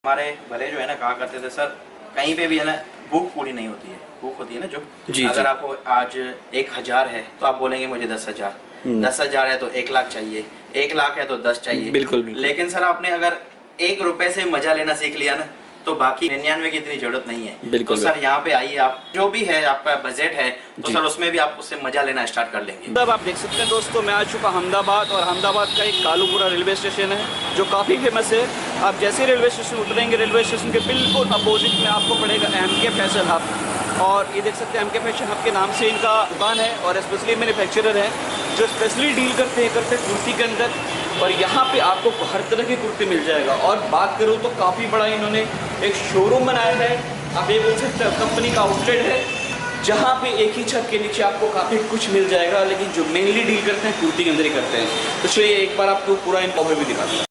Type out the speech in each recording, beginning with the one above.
हमारे भले जो है ना कहा करते थे सर, कहीं पे भी है ना भूख पूरी नहीं होती है, भूख होती है ना जो जी, अगर जी। आपको आज 1000 है तो आप बोलेंगे मुझे 10,000, 10,000 है तो 1,00,000 चाहिए, 1,00,000 है तो 10 चाहिए। बिल्कुल, बिल्कुल। लेकिन सर आपने अगर 1 रुपए से मजा लेना सीख लिया ना तो बाकी 99 की इतनी जरूरत नहीं है। बिल्कुल, तो सर यहाँ पे आइए, आप जो भी है आपका बजट है तो जी। सर उसमें भी आप उससे मजा लेना स्टार्ट कर लेंगे। तब आप देख सकते हैं दोस्तों, मैं आ चुका अहमदाबाद, और अहमदाबाद का एक कालूपुरा रेलवे स्टेशन है जो काफ़ी फेमस है। आप जैसे ही रेलवे स्टेशन उतरेंगे, रेलवे स्टेशन के बिल्कुल अपोजिट में आपको पड़ेगा MK फैशन हब। और ये देख सकते हैं MK फैशन हब के नाम से इनका दुकान है, और स्पेशली मैन्युफैक्चरर है जो स्पेशली डील करते हैं कुर्ती के अंदर। और यहाँ पे आपको हर तरह की कुर्ती मिल जाएगा। और बात करूँ तो काफ़ी बड़ा इन्होंने एक शोरूम बनाया है, आप ये बोल सकते हैं कंपनी का आउटलेट है, जहाँ पे एक ही छत के नीचे आपको काफ़ी कुछ मिल जाएगा। लेकिन जो मेनली डील करते हैं कुर्ती के अंदर ही करते हैं। तो चलिए एक बार आपको पूरा इन ओवरव्यू दिखाता हूँ।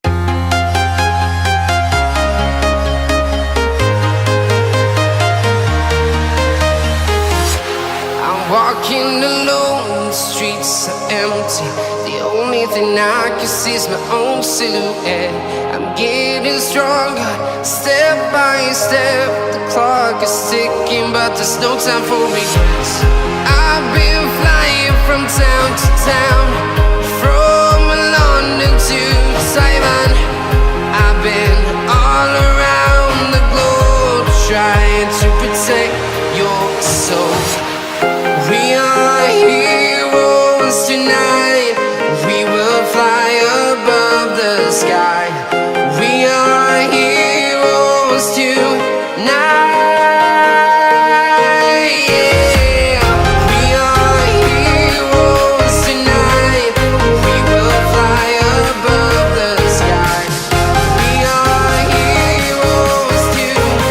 Walking alone, the streets are empty. The only thing I can see is my own silhouette. I'm getting stronger, step by step. The clock is ticking, but there's no time for regrets. I've been flying from town to town, from London to Taiwan. I've been all around the globe, trying to protect your soul. We are heroes tonight. We will fly above the sky. We are heroes tonight. Yeah. We are heroes tonight. We will fly above the sky. We are heroes tonight.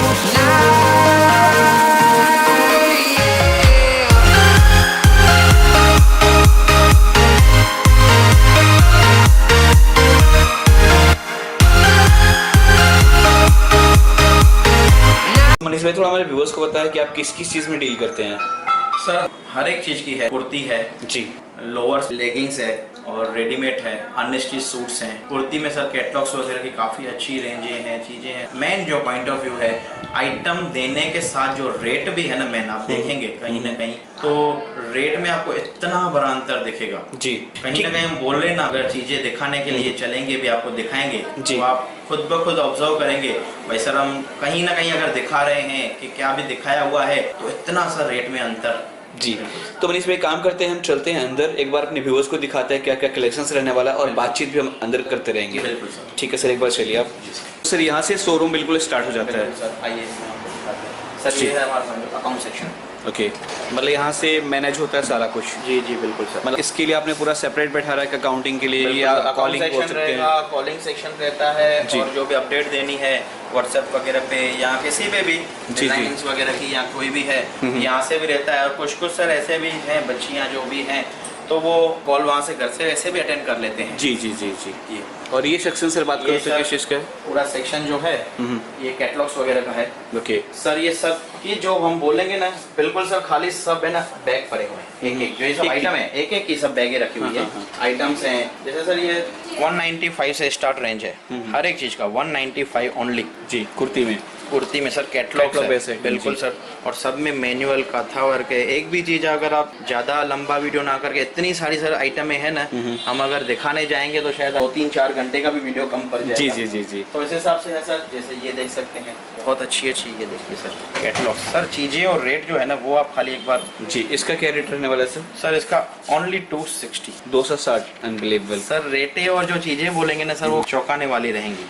Manish भाई, थोड़ा हमारे viewers को बताएं कि आप किस किस चीज़ में डील करते हैं। सर हर एक चीज की है, कुर्ती है जी, लोअर्स, लेगिंग्स है और रेडीमेड है, अनस्टिच सूट्स हैं। कुर्ती में सर कैटलॉग्स वगैरह की काफ़ी अच्छी रेंजें हैं, चीज़ें हैं। मेन जो पॉइंट ऑफ व्यू है, आइटम देने के साथ जो रेट भी है ना मैन, आप देखेंगे कहीं ना कहीं तो रेट में आपको इतना बड़ा अंतर दिखेगा जी। कहीं ना कहीं हम बोल रहे ना, अगर चीज़ें दिखाने के लिए चलेंगे भी आपको दिखाएंगे जी। तो आप खुद ब खुद ऑब्जर्व करेंगे भाई सर हम कहीं ना कहीं अगर दिखा रहे हैं कि क्या भी दिखाया हुआ है तो इतना सा रेट में अंतर। जी, तो मनीष भाई काम करते हैं, हम चलते हैं अंदर, एक बार अपने व्यूअर्स को दिखाते हैं क्या क्या कलेक्शंस रहने वाला है, और बातचीत भी हम अंदर करते रहेंगे। बिल्कुल सर। ठीक है सर, एक बार चलिए आप। सर यहाँ से शोरूम बिल्कुल स्टार्ट हो जाता है। सर आइए मैं आपको दिखाते हैं। सर ये है हमारा अकाउंट सेक्शन। ओके, मतलब यहाँ से मैनेज होता है सारा कुछ। जी जी बिल्कुल सर। मतलब इसके लिए आपने पूरा सेपरेट बैठा रहा है अकाउंटिंग के लिए, या कॉलिंग बोल सकते हैं। कॉलिंग सेक्शन रहता है जी। और जो भी अपडेट देनी है व्हाट्सएप वगैरह पे या किसी पे भी डिजाइन्स वगैरह की या कोई भी है यहाँ से भी रहता है। और कुछ कुछ सर ऐसे भी हैं बच्चियाँ जो भी हैं तो वो कॉल वहाँ से घर से ऐसे भी अटेंड कर लेते हैं। जी जी जी जी। ये और ये सेक्शन सर बात करो तो किस चीज़ का है? पूरा सेक्शन जो है ये कैटलॉग्स वगैरह का है। ओके सर ये सब ये जो हम बोलेंगे ना बिल्कुल सर खाली सब है ना बैग पड़े हुए हैं, एक एक जो ये सब आइटम है एक एक की सब बैगें रखी हुई है। आइटम्स हैं जैसे सर ये 195 से स्टार्ट रेंज है हर एक चीज का, 195 ओनली। जी, कुर्ती में कुर्ती में सर कैटलॉग है बिल्कुल जी। सर, और सब में मैनुअल कथा वर्क है। एक भी चीज अगर आप ज्यादा लंबा वीडियो ना करके, इतनी सारी सर आइटमें है ना, हम अगर दिखाने जाएंगे तो शायद 2-3-4 घंटे का भी वीडियो कम पड़ जाएगा। जी जी जी जी। तो इस हिसाब से है सर, जैसे ये देख सकते हैं बहुत अच्छी अच्छी ये देखिए सर कैटलॉग। सर चीजें और रेट जो है ना वो आप खाली एक बार। जी, इसका क्या रेट रहने वाला है सर? सर इसका ओनली 260। 260। अनबिलीवेबल सर रेटें और जो चीजें बोलेंगे ना सर वो चौंकाने वाली रहेंगी।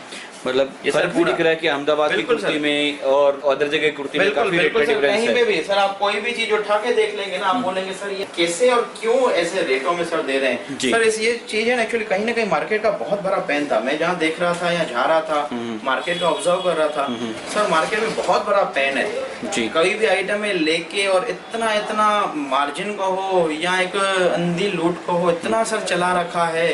मतलब ये फर्क सर भी पूरा दिख रहा है कि अहमदाबाद की बिल्कुल कुर्ती सर। में और अदर जगह की कुर्ती में बिल्कुल काफी बिल्कुल रेट सर, डिफरेंस कहीं है। पे भी सर आप कोई भी चीज उठा के देख लेंगे ना, आप बोलेंगे सर ये कैसे और क्यों ऐसे रेटों में सर दे रहे हैं। जी। सर इस ये चीज है ना एक्चुअली कहीं ना कहीं मार्केट का बहुत बड़ा पेन था। मैं जहाँ देख रहा था या जा रहा था मार्केट का ऑब्जर्व कर रहा था, सर मार्केट में बहुत बड़ा पेन है जी। कोई भी आइटम है लेके और इतना इतना मार्जिन को हो या एक अंधी लूट को हो, इतना सर चला रखा है।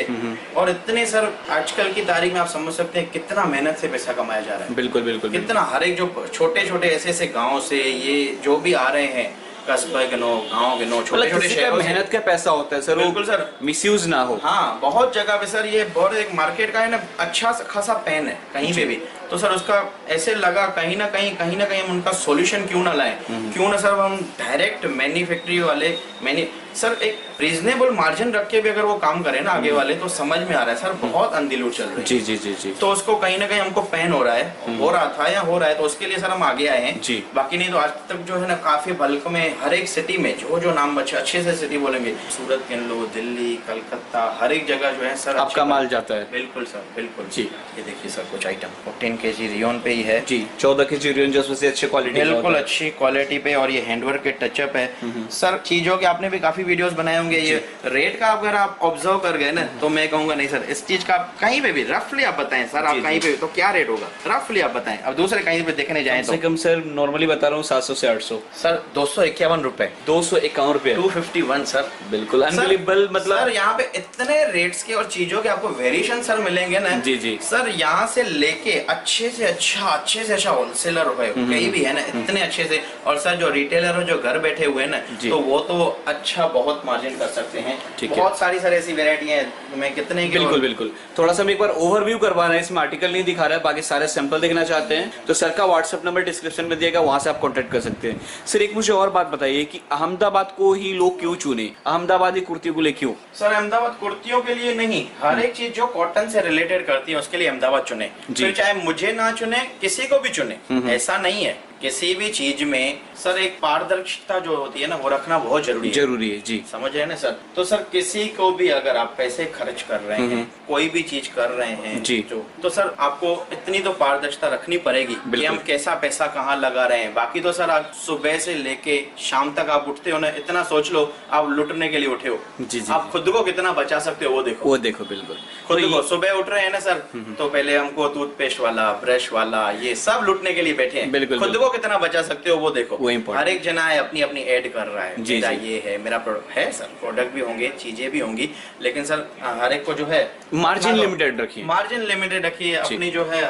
और इतने सर आजकल की तारीख में आप समझ सकते हैं कितना मेहनत से पैसा कमाया जा रहा है। बिल्कुल बिल्कुल बिल्कुल। कितना हर एक जो छोटे छोटे ऐसे ऐसे गाँव से ये जो भी आ रहे हैं, कस्बे के नो, गाँव के नो, छोटे छोटे शहरों से मेहनत का पैसा होता है सर, बिल्कुल सर, मिसयूज ना हो। हाँ बहुत जगह पे सर ये बहुत एक मार्केट का है ना अच्छा खासा पेन है कहीं पे भी। तो सर उसका ऐसे लगा कहीं ना कहीं हम उनका सॉल्यूशन क्यों ना लाएं, क्यों ना सर हम डायरेक्ट मैन्युफैक्चरी वाले सर एक रीजनेबल मार्जिन रख के भी अगर वो काम करें ना आगे वाले, तो समझ में आ रहा है सर बहुत अनदिलुट चल रही है। जी जी जी जी। तो उसको कहीं ना कहीं हमको पेन हो रहा है, हो रहा था या हो रहा है, तो उसके लिए सर हम आगे आए हैं जी। बाकी नहीं तो आज तक जो है ना काफी बल्क में हर एक सिटी में जो नाम अच्छे से सिटी बोलेंगे, सूरत गिन लो, दिल्ली, कलकत्ता, हर एक जगह जो है सर आपका माल जाता है। बिल्कुल सर बिल्कुल जी। ये देखिए सर कुछ आइटम 14 kg रियोन पे ही है जी, 14 kg रियोन जो सबसे अच्छी क्वालिटी, बिल्कुल अच्छी क्वालिटी पे, और ये हैंडवर्क के टचअप है सर। चीजों के आपने भी काफी वीडियोस बनाए होंगे, ये रेट का अगर आप ऑब्जर्व कर गए ना तो मैं कहूंगा नहीं सर इस चीज का कहीं पे भी रफली आप बताएं सर, आप कहीं पे भी तो क्या रेट होगा रफली आप बताएं। अब दूसरे कहीं पे देखने जाएं तो कम सर नॉर्मली बता रहा हूँ 700 से 800 सर 251 रुपए, 251 रुपए, 251 सर। बिल्कुल अनबिलीवेबल। मतलब सर यहाँ पे इतने रेट्स के और चीजों के आपको वेरिएशन सर मिलेंगे ना जी जी सर, यहाँ से लेके अच्छे से अच्छा होलसेलर हो कहीं भी है ना इतने अच्छे से, और सर जो रिटेलर हो जो घर बैठे हुए हैं ना तो वो तो अच्छा बहुत मार्जिन कर सकते हैं। बहुत सारी सर ऐसी वेरायटी है, मैं कितने की बिल्कुल बिल्कुल। थोड़ा सा मैं एक बार ओवरव्यू करवा रहा है, इसमें आर्टिकल नहीं दिखा रहा है, बाकी सारे सैंपल देखना चाहते हैं तो सर का व्हाट्सएप नंबर डिस्क्रिप्शन में दिएगा, वहां से आप कॉन्टेक्ट कर सकते हैं। सर एक मुझे और बात बताइए कि अहमदाबाद को ही लोग क्यों चुने, अहमदाबादी कुर्तियों को ले क्यों? सर अहमदाबाद कुर्तियों के लिए नहीं, हर एक चीज जो कॉटन से रिलेटेड करती है उसके लिए अहमदाबाद चुने, फिर चाहे मुझे ना चुने किसी को भी चुने, ऐसा नहीं है। किसी भी चीज में सर एक पारदर्शिता जो होती है ना वो रखना बहुत जरूरी है जी, समझ रहे हैं ना सर। तो सर किसी को भी अगर आप पैसे खर्च कर रहे हैं, कोई भी चीज कर रहे हैं जी, तो सर आपको इतनी तो पारदर्शिता रखनी पड़ेगी कि हम कैसा पैसा कहाँ लगा रहे हैं। बाकी तो सर आप सुबह से लेके शाम तक आप उठते हो ना, इतना सोच लो आप लुटने के लिए उठे हो जी, आप खुद को कितना बचा सकते हो वो देखो बिल्कुल खुद को। सुबह उठ रहे हैं ना सर तो पहले हमको टूथपेस्ट वाला, ब्रश वाला, ये सब लुटने के लिए बैठे हैं, खुद को कितना बचा सकते हो वो देखो। हर एक जना है अपनी अपनी ऐड कर रहा है, मेरा ये है, मेरा प्रोडक्ट है सर, प्रोडक्ट भी होंगे, चीजें भी होंगी, लेकिन सर हर एक को जो है मार्जिन लिमिटेड रखिए, अपनी जो है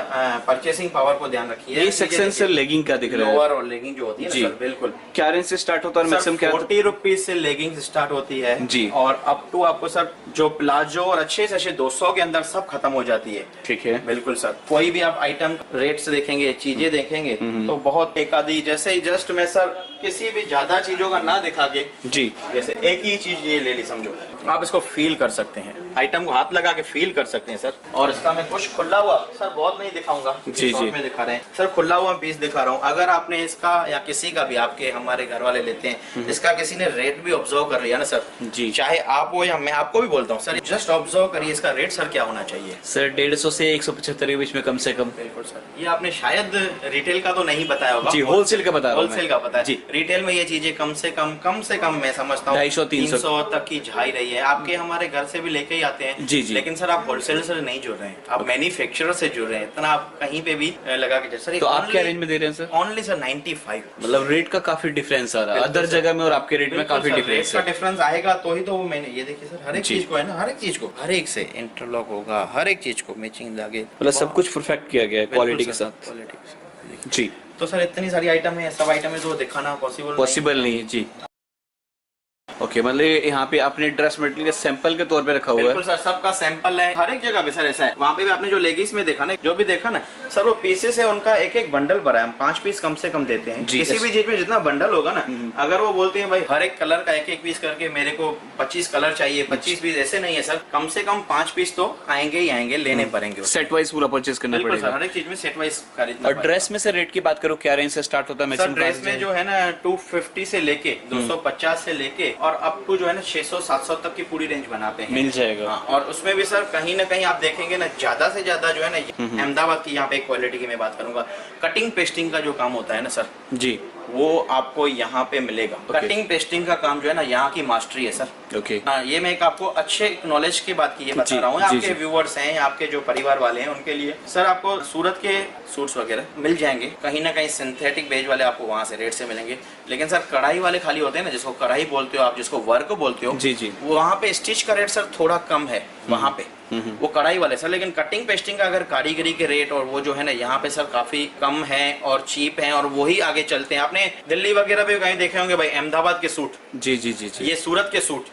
परचेसिंग पावर को ध्यान रखिए। ये सेक्शन सर लेगिंग का दिख रहा है, लोअर और लेगिंग जो होती है सर बिल्कुल क्या रेंज से स्टार्ट होता है? मैक्सिमम क्या 40 रुपीज से लेगिंग स्टार्ट होती है जी, और अप टू आपको सर जो प्लाजो और अच्छे से अच्छे 200 के अंदर सब खत्म हो जाती है। ठीक है बिल्कुल सर। कोई भी आप आइटम रेट्स देखेंगे, चीजें देखेंगे तो बहुत एक आधी, जैसे जस्ट मैं सर किसी भी ज्यादा चीजों का ना दिखा के जी, जैसे एक ही चीज ये ले ली समझो, आप इसको फील कर सकते हैं, आइटम को हाथ लगा के फील कर सकते हैं सर। और इसका मैं कुछ खुला हुआ सर बहुत नहीं दिखाऊंगा जी, में दिखा रहे हैं सर, खुला हुआ पीस दिखा रहा हूँ। अगर आपने इसका या किसी का भी, आपके हमारे घर वाले लेते हैं, इसका किसी ने रेट भी ऑब्जर्व कर लिया ना सर जी, चाहे आप हो या मैं आपको भी बोलता हूँ सर, जस्ट ऑब्जर्व करिए इसका रेट सर क्या होना चाहिए सर। 150 से 175 के बीच में कम से कम। बिल्कुल सर। ये आपने शायद रिटेल का तो नहीं बताया होगा जी, होलसेल का बताया, होलसेल का पता है जी। रिटेल में ये चीजें कम से कम मैं समझता हूँ 250-300 तक की जा ही रही है। आपके हमारे घर से भी लेके ही आते हैं जी, लेकिन सर आप होलसेलर से नहीं जुड़ रहे हैं, आप मैन्युफैक्चरर से जुड़ रहे हैं, इतना आप कहीं पे भी लगा के सर। तो आप क्या रेंज में दे रहे हैं सर? Only sir 95। मतलब रेट का काफी डिफरेंस आ रहा है अदर जगह में और आपके रेट में काफी डिफरेंस का डिफरेंस आएगा तो ही तो वो मैंने ये देखिए सर, हर एक चीज को है ना, हर एक चीज को हर एक से इंटरलॉक होगा, हर एक चीज को मैचिंग लागे, मतलब सब कुछ परफेक्ट किया गया है क्वालिटी के साथ जी। तो सर इतनी सारी आइटम है, सब आइटम है तो दिखाना पॉसिबल नहीं है जी। ओके, मतलब यहाँ पे आपने ड्रेस मटेरियल सैंपल के तौर पे रखा हुआ है? बिल्कुल सर, सबका सैंपल है, हर एक जगह पे सर ऐसा है। वहाँ पे भी आपने जो लेगीज में देखा ना, जो भी देखा ना सर, वो पीसेस है, उनका एक एक बंडल भरा है, हम 5 पीस कम से कम देते हैं। किसी भी चीज में जितना बंडल होगा ना, अगर वो बोलते हैं भाई हर एक कलर का एक एक पीस करके मेरे को 25 कलर चाहिए, 25 पीस, ऐसे नहीं है सर, कम से कम 5 पीस तो आएंगे ही आएंगे, लेने पड़ेंगे, सेट वाइज पूरा परचेज करना पड़ेगा। हर एक चीज में सेट वाइज खरीदना। और ड्रेस में से रेट की बात करो, क्या रेंज से स्टार्ट होता है? ड्रेस में जो है ना 250 से लेके 250 से लेके और अप टू जो है ना 600-700 तक की पूरी रेंज बनाते हैं, मिल जाएगा। और उसमें भी सर कहीं ना कहीं आप देखेंगे ना, ज्यादा से ज्यादा जो है ना अहमदाबाद की यहाँ पे क्वालिटी की मैं बात करूंगा, कटिंग पेस्टिंग का जो काम होता है ना सर जी, वो आपको यहाँ पे मिलेगा। कटिंग पेस्टिंग का काम जो है ना, यहाँ की मास्टरी है सर। ओके, ये मैं एक आपको अच्छे नॉलेज की बात की ये बता रहा हूँ, आपके व्यूअर्स हैं, आपके जो परिवार वाले हैं उनके लिए सर, आपको सूरत के सूट्स वगैरह मिल जाएंगे, कहीं ना कहीं सिंथेटिक बेज वाले आपको वहाँ से रेट से मिलेंगे, लेकिन सर कढ़ाई वाले खाली होते हैं ना, जिसको कढ़ाई बोलते हो आप, जिसको वर्क बोलते हो जी जी, वहाँ पे स्टिच का रेट सर थोड़ा कम है वहाँ पे, वो कढ़ाई वाले सर, लेकिन कटिंग पेस्टिंग का अगर कारीगरी के रेट और वो जो है ना यहाँ पे सर काफी कम है और चीप है, और वही आगे चलते हैं। आपने दिल्ली वगैरह पे कहीं देखे होंगे भाई अहमदाबाद के सूट, जी, ये सूरत के सूट,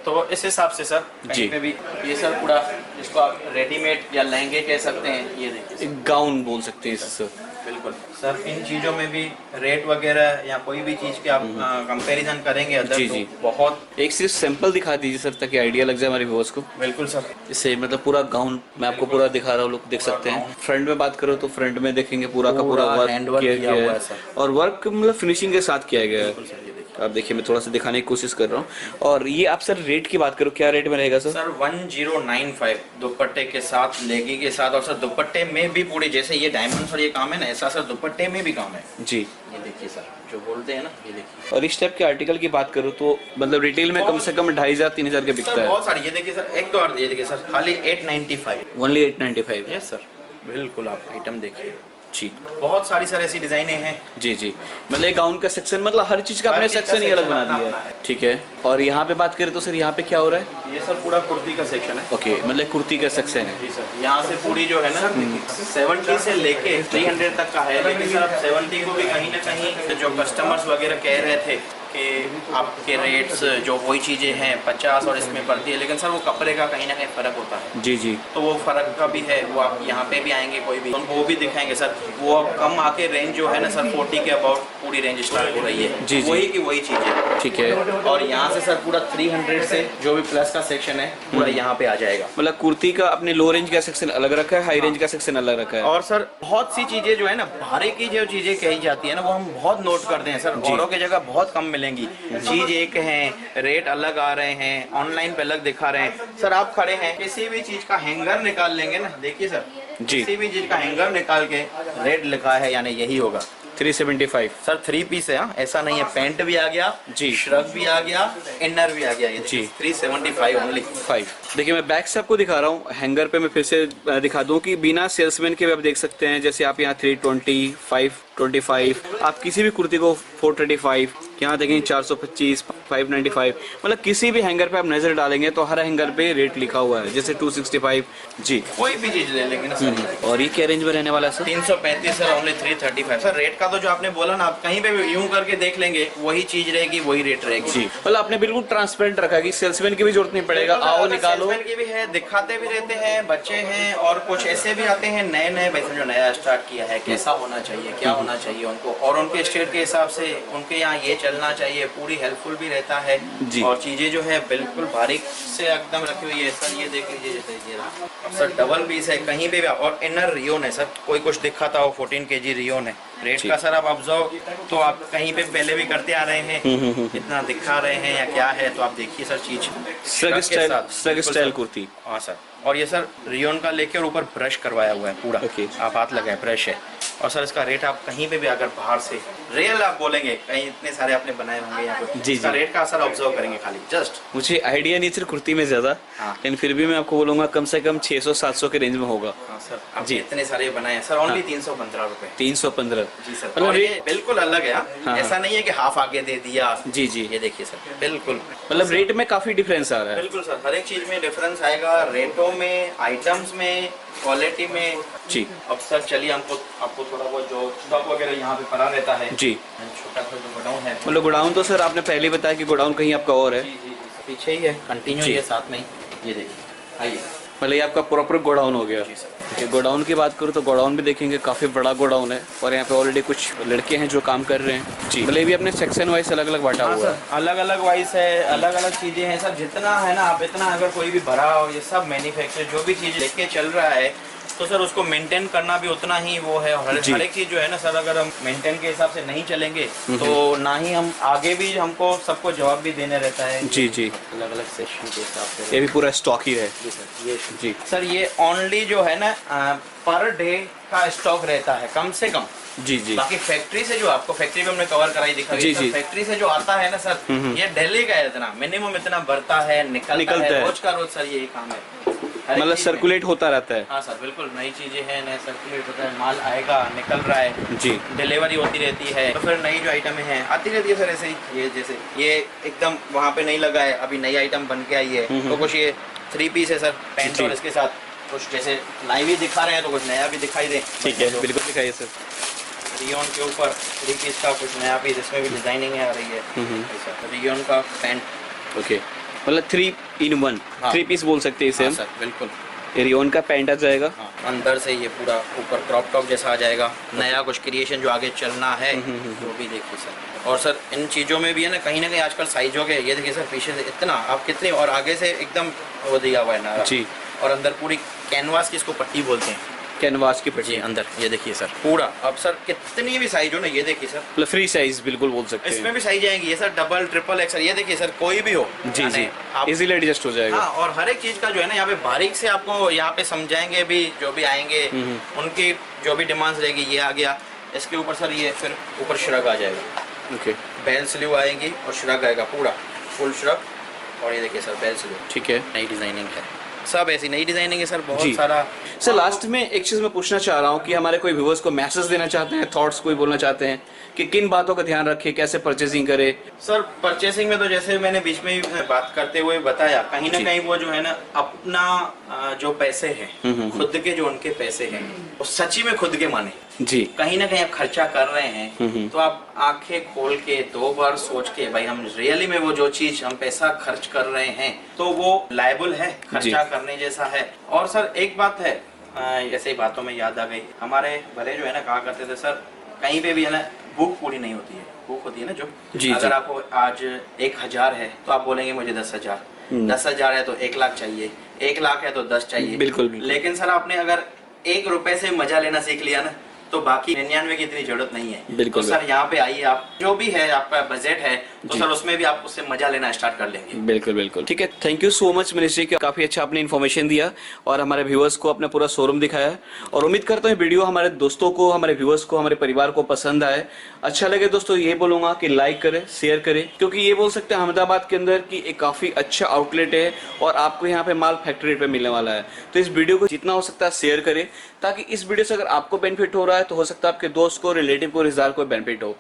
तो इस हिसाब से सर कहीं पे भी ये सर पूरा इसको आप रेडीमेड या लहंगे कह सकते हैं। ये देखिए एक गाउन बोल सकते हैं इसे सर। बिल्कुल सर, इन चीज़ों में भी रेट वगैरह या कोई भी चीज़ के आप कंपैरिजन करेंगे अदर जी, तो जी। बहुत। एक सिर्फ सैंपल दिखा दीजिए सर ताकि आइडिया लग जाए हमारे व्यूअर्स को। बिल्कुल सर, इससे मतलब पूरा गाउन मैं आपको पूरा दिखा रहा हूँ, लोग देख सकते हैं। फ्रंट में बात करो तो फ्रंट में देखेंगे पूरा का पूरा वर्क हैंडवर्क किया किया गया हुआ है है सर। और वर्क मतलब फिनिशिंग के साथ किया गया है। बिल्कुल सर, ये देखिए आप देखिए मैं थोड़ा सा दिखाने की कोशिश कर रहा हूँ। और ये आप सर रेट की बात करो क्या रेट में रहेगा सर? सर 1095 दुपट्टे के साथ, लेगी के साथ। और सर दुपट्टे में भी पूरे जैसे ये डायमंड और ये काम है ना, ऐसा सर दुपट्टे में भी काम है। जी, ये देखिए सर, जो बोलते हैं ना, ये देखिए। और इस टाइप के आर्टिकल की बात करूँ तो मतलब रिटेल में कम से कम 2500-3000 के बिकता सर है। बहुत सारी, ये देखिए सर, एक तो और ये देखिए सर, खाली 895। ओनली 895। यस सर, बिल्कुल आप आइटम देखिए जी बहुत सारी सर ऐसी डिजाइनें हैं। जी जी, मतलब एक गाउन का सेक्शन, मतलब हर चीज का हर अपने चीज का सेक्शन ही अलग section बना अपना दिया अपना है। है। ठीक है, और यहाँ पे बात करें तो सर यहाँ पे क्या हो रहा है? ये सर पूरा कुर्ती का सेक्शन है। ओके, मतलब कुर्ती का सेक्शन है। जी सर, यहाँ से पूरी जो है ना 70 से लेके 300 तक का है। लेकिन सर 70 को भी कहीं ना कहीं जो कस्टमर्स वगैरह कह रहे थे कि आपके रेट्स जो वही चीज़ें हैं 50 और इसमें पड़ती है, लेकिन सर वो कपड़े का कहीं ना कहीं फ़र्क होता है। जी जी, तो वो फ़र्क का भी है, वो आप यहाँ पे भी आएंगे कोई भी, उनको वो भी दिखाएंगे सर। वो अब कम आके रेंज जो है ना सर 40 के अबाउट पूरी रेंज स्टार्ट हो रही है। जी, जी। वही की वही चीज़ है। ठीक है, और यहाँ से सर पूरा 300 से जो भी प्लस का सेक्शन है पूरा यहाँ पे आ जाएगा। मतलब कुर्ती का अपने लो रेंज का सेक्शन अलग रखा है, हाई रेंज का सेक्शन अलग रखा है। और सर बहुत सी चीजें जो है ना, भारे की जो चीजें कही जाती है ना, वो हम बहुत नोट करते हैं सर। औरों की जगह बहुत कम मिलेंगी। चीज एक है, रेट अलग आ रहे हैं, ऑनलाइन पे अलग दिखा रहे हैं। सर आप खड़े हैं, किसी भी चीज का हैंगर निकाल लेंगे ना, देखिए सर, जी। किसी भी चीज का हैंगर निकाल के रेट लिखा है, यानी यही होगा 375 सर। 3 पीस है, हाँ, ऐसा नहीं है। पैंट भी आ गया जी, श्रग भी आ गया, इनर भी आ गया। ये जी। 375 ओनली। 5। देखिए मैं बैक से आपको दिखा रहा हूँ, हैंगर पे मैं फिर से दिखा दूं कि बिना सेल्समैन के भी आप देख सकते हैं। जैसे आप यहाँ 320, 525, आप किसी भी कुर्ती को 435, यहाँ देखेंगे 425, 595, मतलब किसी भी हैंगर पे आप नजर डालेंगे तो हर हैंगर पे रेट लिखा हुआ है। जैसे 265 जी, कोई भी चीज ले लेंगे ना सर। और ये क्या रेंज में रहने वाला है sir? 335 sir, only 335 sir. Rate का तो जो आपने बोला ना, आप कहीं पे भी यूं करके देख लेंगे, वही चीज रहेगी, वही रेट रहेगी। जी, मतलब आपने बिल्कुल ट्रांसपेरेंट रखा है कि सेल्समैन की भी जरूरत नहीं पड़ेगा, आओ निकालो। सेल्समैन की भी है, दिखाते भी रहते हैं, बच्चे हैं और कुछ ऐसे भी आते हैं नए नए, वैसे जो नया स्टार्ट किया है, कैसा होना चाहिए, क्या होना चाहिए उनको, और उनके स्टेट के हिसाब से उनके यहाँ ये चलना चाहिए। पूरी हेल्पफुल भी रहता है जी। और चीजें जो है बिल्कुल बारीक से एकदम रखी हुई है सर। ये देख लीजिए, जैसे ये रहा सर, डबल पीस है, कहीं पे भी। और इनर रियोन है सर, कोई कुछ दिखाता हो 14 kg रियोन है। रेट का सर आप ऑब्जर्व तो आप कहीं पे पहले भी करते आ रहे हैं, इतना दिखा रहे हैं या क्या है, तो आप देखिए सर चीज श्रग स्टाइल कुर्ती। हाँ सर, और ये सर रियोन का लेके और ऊपर ब्रश करवाया हुआ है पूरा। ओके। आप हाथ लगाए, ब्रश है। और सर इसका रेट आप कहीं पे भी अगर बाहर से रियल आप बोलेंगे, कहीं इतने सारे आपने बनाए होंगे यहाँ पे, जी, इसका जी। रेट का असर ऑब्जर्व करेंगे खाली जस्ट। मुझे आइडिया नहीं सर कुर्ती में ज्यादा, हाँ। लेकिन फिर भी मैं आपको बोलूंगा कम से कम 600-700 के रेंज में होगा। हाँ सर, आप जी। इतने सारे बनाए हैं सर, ओनली 315 रुपए। 315 जी सर, मतलब और ये ये बिल्कुल अलग है। हाँ। ऐसा नहीं है कि हाफ आगे दे दिया। जी जी, ये देखिए सर, बिल्कुल मतलब रेट में काफी डिफरेंस आ रहा है। बिल्कुल सर, हर एक चीज में डिफरेंस आएगा, रेटों में, आइटम्स में, क्वालिटी में। जी। अब सर चलिए आपको थोड़ा बहुत जो स्टॉक वगैरह यहाँ पे पड़ा रहता है, जी, छोटा सा जो गोडाउन है, मतलब गोडाउन तो सर आपने पहले बताया कि गोडाउन कहीं आपका और है। जी जी, पीछे ही है, कंटिन्यू जी। ये साथ में ही। ये देखिए, आइए। मतलब ये आपका प्रॉपर गोडाउन हो गया। जी सर। ये गोडाउन की बात करूँ तो गोडाउन भी देखेंगे काफी बड़ा गोडाउन है, और यहाँ पे ऑलरेडी कुछ लड़के हैं जो काम कर रहे हैं। जी, मतलब ये भी अपने सेक्शन वाइज अलग अलग बांटा हाँ हुआ है। सर, अलग अलग वाइस है, अलग अलग चीजें हैं सर। जितना है ना, आप इतना अगर कोई भी भरा और ये सब मैन्युफैक्चर जो भी चीज लेके चल रहा है, तो सर उसको मेंटेन करना भी उतना ही वो है। और जी। हर एक चीज जो है ना सर, अगर हम मेंटेन के हिसाब से नहीं चलेंगे तो ना ही हम आगे भी हमको सबको जवाब भी देने रहता है। जी जी, अलग अलग सेक्शन के हिसाब से। ये भी पूरा स्टॉक ही है। जी सर, ये जी सर, ये ओनली जो है ना पर डे का स्टॉक रहता है कम से कम। जी जी, बाकी फैक्ट्री से जो आपको फैक्ट्री में हमने कवर कराई दिखाई, जी, सर, जी। फैक्ट्री से जो आता है ना सर, ये दिल्ली का है, इतना मिनिमम इतना भरता है, निकलता है रोज का रोज सर, यही काम है। मतलब सर्कुलेट होता रहता है। हाँ सर, बिल्कुल नई चीजें हैं, नया सर्कुलेट होता है, माल आएगा, निकल रहा है, जी, डिलीवरी होती रहती है, तो फिर नई जो आइटमें हैं आती रहती है सर। ऐसे ही ये जैसे ये एकदम वहाँ पे नहीं लगा है, अभी नई आइटम बन के आई है, तो कुछ ये 3 पीस है सर, पैंट जी। और इसके साथ कुछ जैसे लाइव ही दिखा रहे हैं, तो कुछ नया भी दिखाई दे। ठीक है, बिल्कुल दिखाइए सर। रियोन के ऊपर 3 पीस का कुछ नया पीस, इसमें भी डिजाइनिंग आ रही है। रियोन का पैंट, ओके, मतलब 3 in 1, हाँ। 3 पीस बोल सकते हैं इसे हाँ हम। सर, बिल्कुल। ये रियोन का पैंट आ जाएगा। हाँ, अंदर से ये पूरा ऊपर क्रॉप टॉप जैसा आ जाएगा। नया कुछ क्रिएशन जो आगे चलना है वो भी देखिए सर। और सर इन चीज़ों में भी है ना कहीं आजकल साइजों के ये देखिए सर, पीछे से इतना आप कितने और आगे से एकदम वो दिया हुआ है ना जी। और अंदर पूरी कैनवास की इसको पट्टी बोलते हैं, कैनवास की जी पट्टी अंदर ये देखिए सर पूरा। अब सर कितनी भी साइज हो ना ये देखिए सर, मतलब फ्री साइज बिल्कुल बोल सकते हैं। इसमें भी साइज आएंगी ये सर, डबल ट्रिपल एक्सल, ये देखिए सर कोई भी हो जी जी, आप इजीली एडजस्ट हो जाएगा। हाँ, और हर एक चीज का जो है ना यहाँ पे बारीक से आपको यहाँ पे समझाएंगे भी, जो भी आएंगे उनकी जो भी डिमांड्स रहेगी। ये आ गया, इसके ऊपर सर ये फिर ऊपर श्रग आ जाएगा, ओके, बेल स्लीव आएंगी और श्रग आएगा पूरा फुल श्रग। और ये देखिए सर बेल स्लीव, ठीक है। नई डिजाइनिंग है, सब ऐसी नई डिजाइनिंग है सर, जी। बहुत सारा। सर लास्ट में एक चीज़ मैं पूछना चाह रहा हूँ कि हमारे कोई व्यूअर्स को मैसेज देना चाहते हैं, थॉट्स कोई बोलना चाहते हैं कि किन बातों का ध्यान रखें, कैसे परचेजिंग करें। सर परचेसिंग में तो जैसे मैंने बीच में ही बात करते हुए बताया, कहीं ना जी। कहीं वो जो है ना अपना जो पैसे हैं खुद के, जो उनके पैसे हैं वो सच्ची में खुद के माने। जी, कहीं ना कहीं आप खर्चा कर रहे हैं तो आप आंखें खोल के 2 बार सोच के भाई हम रियली में वो जो चीज हम पैसा खर्च कर रहे हैं तो वो लायबल है, खर्चा करने जैसा है। और सर एक बात है, ऐसे ही बातों में याद आ गई, हमारे भले जो है ना कहा करते थे सर कहीं पे भी है ना भूख पूरी नहीं होती है, भूख होती है ना जो जी, अगर जी। आपको आज 1000 है तो आप बोलेंगे मुझे 10,000, 10,000 है तो 1 लाख चाहिए, 1 लाख है तो 10 चाहिए। बिल्कुल, बिल्कुल। लेकिन सर आपने अगर 1 रुपए से मजा लेना सीख लिया ना तो बाकी 99 की इतनी जरूरत नहीं है। बिल्कुल। तो सर यहाँ पे आइए, आप जो भी है आपका बजट है तो जी। सर उसमें भी आप उससे मजा लेना स्टार्ट कर लेंगे। बिल्कुल बिल्कुल, ठीक है। Thank you so much Manish ji, काफ़ी अच्छा आपने इन्फॉर्मेशन दिया और हमारे व्यूअर्स को अपना पूरा शोरूम दिखाया। और उम्मीद करता हूँ वीडियो हमारे दोस्तों को, हमारे व्यूअर्स को, हमारे परिवार को पसंद आए, अच्छा लगे। दोस्तों ये बोलूँगा कि लाइक करें, शेयर करें, क्योंकि ये बोल सकते हैं अहमदाबाद के अंदर की एक काफ़ी अच्छा आउटलेट है और आपको यहाँ पे माल फैक्ट्री रेट पे मिलने वाला है। तो इस वीडियो को जितना हो सकता है शेयर करें, ताकि इस वीडियो से अगर आपको बेनिफिट हो रहा है तो हो सकता है आपके दोस्त को, रिलेटिव को, रिश्तेदार को बेनिफिट हो।